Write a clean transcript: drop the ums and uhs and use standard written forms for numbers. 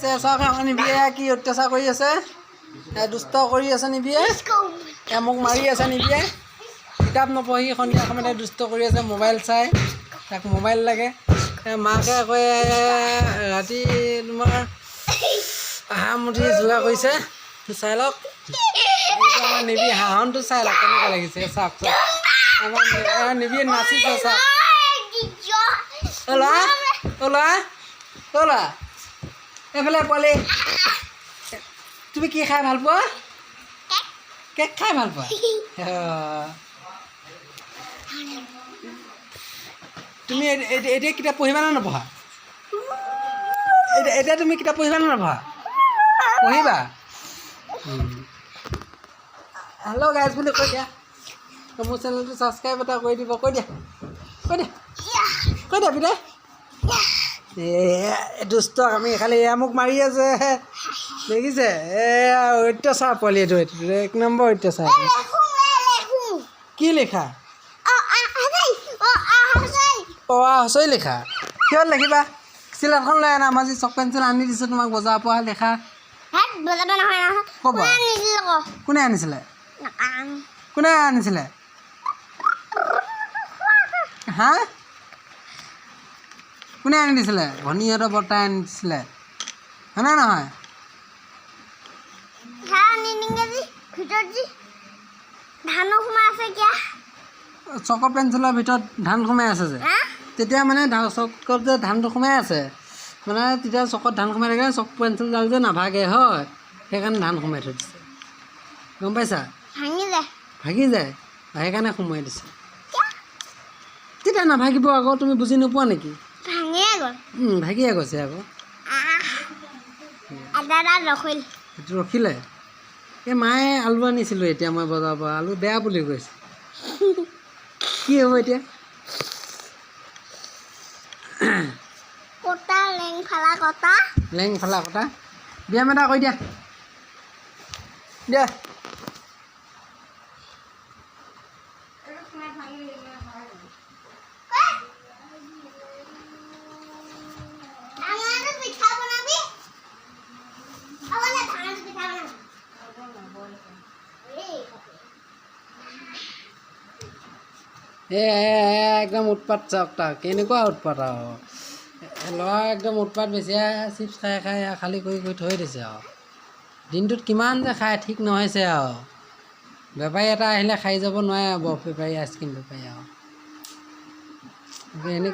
চাওক আমাৰ নিবিয়ে কি অত্যাচাৰ কৰি আছে, দুষ্ট কৰি আছে নিবিয়ে, মোক মাৰি আছে নিবিয়ে। কিতাপ নপঢ়ি সন্ধিয়া সময়তে দুষ্ট কৰি আছে, মোবাইল চাই, তাক মোবাইল লাগে। মাকে আকৌ ৰাতি তোমাৰ হাঁহ মুঠি যোগাৰ কৰিছে, চাই লওক। এইটো আমাৰ নিবি হাঁহনটো চাই লওক কেনেকুৱা লাগিছে, চাওক চাওক আমাৰ নিবিয়ে নাচিছে চাওক। ওলা ওলা ওলা এইফালে পোৱালি, তুমি কি খাই ভাল পোৱা? কেক খাই ভাল পোৱা? তুমি এতিয়া কিতাপ পঢ়িবা নে নপঢ়া? এতিয়া তুমি কিতাপ পঢ়িবা নে নপঢ়া? পঢ়িবা। হেল্ল' গাইজ বুলি কৈ দিয়া, মোৰ চেনেলটো ছাবস্ক্ৰাইব এটা কৰি দিব, কৈ দিয়া কৈ দিয়া কৈ দিয়া বিদায়। দুষ্ট আমি খালি এয়া মোক মাৰি আছে, দেখিছে? অত্যাচাৰ পোৱালি, এইটো এক নম্বৰ অত্যাচাৰ। কি লিখা? হচৈ লিখা? কিহত লিখিবা? চিলেটখন লৈ আনা, মই আজি চক পেঞ্চিল আনি দিছোঁ তোমাক বজাৰৰ পৰা, লিখা। ক'ব কোনে আনিছিলে? কোনে আনিছিলে? হা? কোনে আনি দিছিলে? ভনীহঁতৰ বৰ্তাই আনি দিছিলে, হয়নে নহয়? চকৰ পেঞ্চিলৰ ভিতৰত ধান সোমাই আছে যে, তেতিয়া মানে চকত যে ধানটো সোমাই আছে, মানে তেতিয়া চকত ধান সোমাই থাকে, চক পেঞ্চিলডাল যে নাভাগে হয়, সেইকাৰণে ধান সোমাই থৈ দিছে, গম পাইছা? ভাগি যায়, সেইকাৰণে সোমোৱাই দিছে। তেতিয়া নাভাগিব আকৌ, তুমি বুজি নোপোৱা নেকি? ভাগিয়ে গৈছে আকৌ। সেইটো ৰখিলে। এই মায়ে আলু আনিছিলোঁ এতিয়া মই বজাৰৰ পৰা, আলু বেয়া বুলি কৈছে। কি হ'ব এতিয়া? লেং ফালা কটা, ব্যায়াম এটা কৰি দিয়া দিয়া। একদম উৎপাত চাওক তাক, কেনেকুৱা উৎপাত আৰু ল'ৰা, একদম উৎপাত বেছি। চিপছ খাই খাই খালী কৰি কৰি থৈ দিছে আৰু দিনটোত কিমান যে খাই ঠিক নহৈছে আৰু। বেপাৰী এটা আহিলে খাই যাব নোৱাৰে আৰু, বৰফ বেপাৰী, আইচক্ৰীম বেপাৰী আৰু এনে